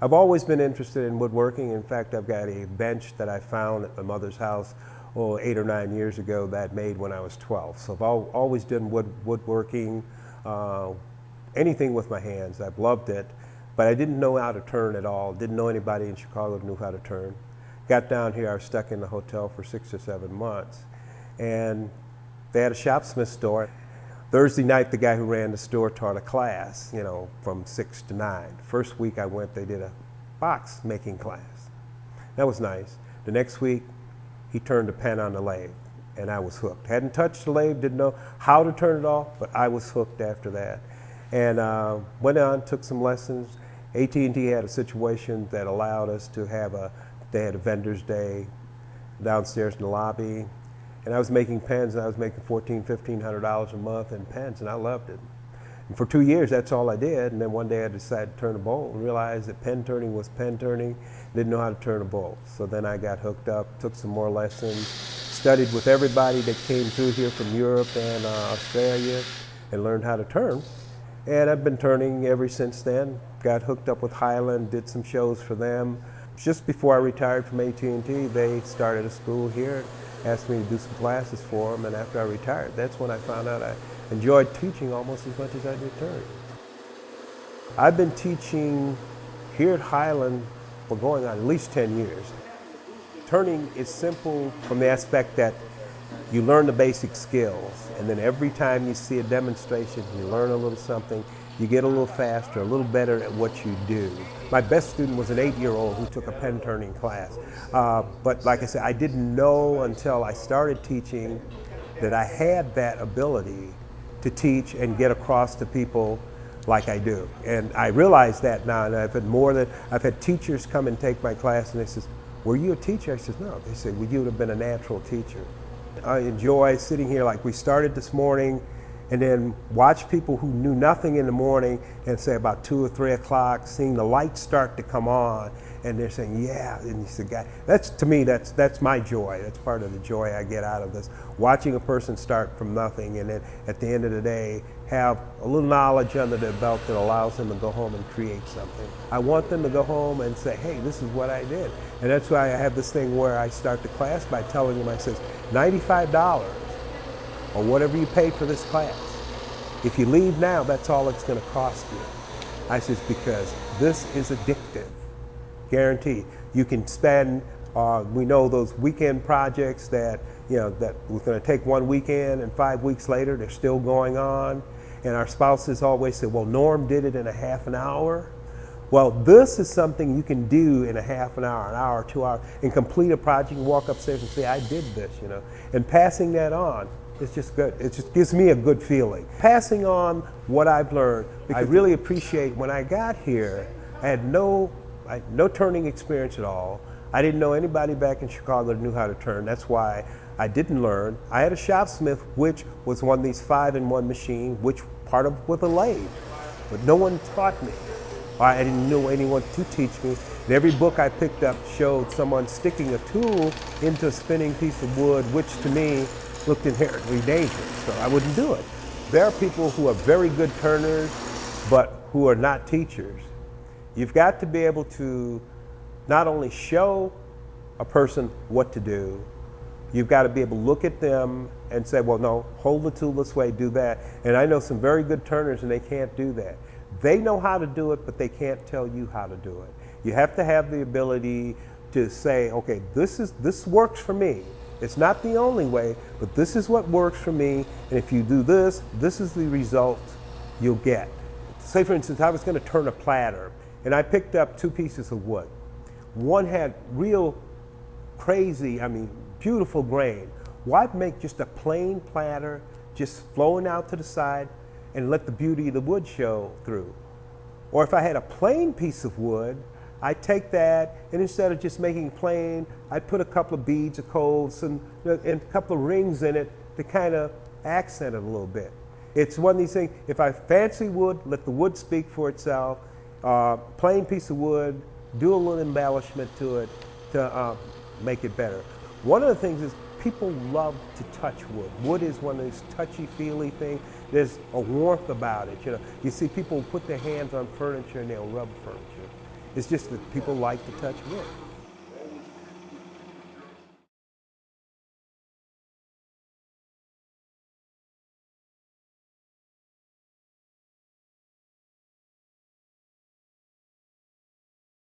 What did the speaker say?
I've always been interested in woodworking. In fact, I've got a bench that I found at my mother's house 8 or 9 years ago that I made when I was 12. So I've always done woodworking, uh, anything with my hands. I've loved it, but I didn't know how to turn at all. Didn't know anybody in Chicago who knew how to turn. Got down here, I was stuck in the hotel for 6 or 7 months, and they had a shopsmith store. Thursday night, the guy who ran the store taught a class, from 6 to 9. First week I went, they did a box making class. That was nice. The next week, he turned the pen on the lathe, and I was hooked. Hadn't touched the lathe, didn't know how to turn it off, but I was hooked after that. And went on, took some lessons. AT&T had a situation that allowed us to they had a vendor's day downstairs in the lobby. And I was making pens, and I was making $1,400–1,500 a month in pens, and I loved it. And for 2 years, that's all I did. And then one day I decided to turn a bolt and realized that pen turning was pen turning. Didn't know how to turn a bolt. So then I got hooked up, took some more lessons, studied with everybody that came through here from Europe and Australia, and learned how to turn. And I've been turning ever since then. Got hooked up with Highland, did some shows for them. Just before I retired from AT&T, they started a school here, asked me to do some classes for them, and after I retired, that's when I found out I enjoyed teaching almost as much as I did turning. I've been teaching here at Highland for going on at least 10 years. Turning is simple from the aspect that you learn the basic skills, and then every time you see a demonstration, you learn a little something, you get a little faster, a little better at what you do. My best student was an 8-year-old who took a pen turning class. But like I said, I didn't know until I started teaching that I had that ability to teach and get across to people like I do. And I realize that now, and I've had teachers come and take my class, and they says, "Were you a teacher?" I says, "No." They said, "Well, you would have been a natural teacher." I enjoy sitting here like we started this morning, and then watch people who knew nothing in the morning, and say about 2 or 3 o'clock, seeing the lights start to come on, and they're saying, "Yeah," and you say, "God," to me, that's my joy. That's part of the joy I get out of this, watching a person start from nothing, and then at the end of the day, have a little knowledge under their belt that allows them to go home and create something. I want them to go home and say, "Hey, this is what I did." And that's why I have this thing where I start the class by telling them, I says, $95 or whatever you paid for this class. If you leave now, that's all it's going to cost you. I says, because this is addictive, guaranteed. You can spend, we know those weekend projects that was going to take one weekend, and 5 weeks later they're still going on. And our spouses always say, "Well, Norm did it in a half an hour." Well, this is something you can do in a half an hour, 2 hours, and complete a project and walk upstairs and say, "I did this," And passing that on, it's just good. It just gives me a good feeling. Passing on what I've learned, I really appreciate when I got here, I had no turning experience at all. I didn't know anybody back in Chicago that knew how to turn. That's why I didn't learn. I had a shopsmith, which was one of these 5-in-1 machine, which part of with a lathe, but no one taught me. I didn't know anyone to teach me. And every book I picked up showed someone sticking a tool into a spinning piece of wood, which to me looked inherently dangerous, so I wouldn't do it. There are people who are very good turners, but who are not teachers. You've got to be able to not only show a person what to do, you've got to be able to look at them and say, "Well, no, hold the tool this way, do that." And I know some very good turners, and they can't do that. They know how to do it, but they can't tell you how to do it. You have to have the ability to say, "Okay, this works for me. It's not the only way, but this is what works for me, and if you do this, this is the result you'll get." Say, for instance, I was going to turn a platter, and I picked up 2 pieces of wood. One had real crazy, beautiful grain. Why make just a plain platter, just flowing out to the side, and let the beauty of the wood show through? Or if I had a plain piece of wood, I'd take that, and instead of just making plain, I'd put a couple of beads of coals and a couple of rings in it to kind of accent it a little bit. It's one of these things, if I fancy wood, let the wood speak for itself. Plain piece of wood, do a little embellishment to it to make it better. One of the things is people love to touch wood. Wood is one of these touchy-feely things. There's a warmth about it. You see people put their hands on furniture and they'll rub furniture. It's just that people like to touch wood.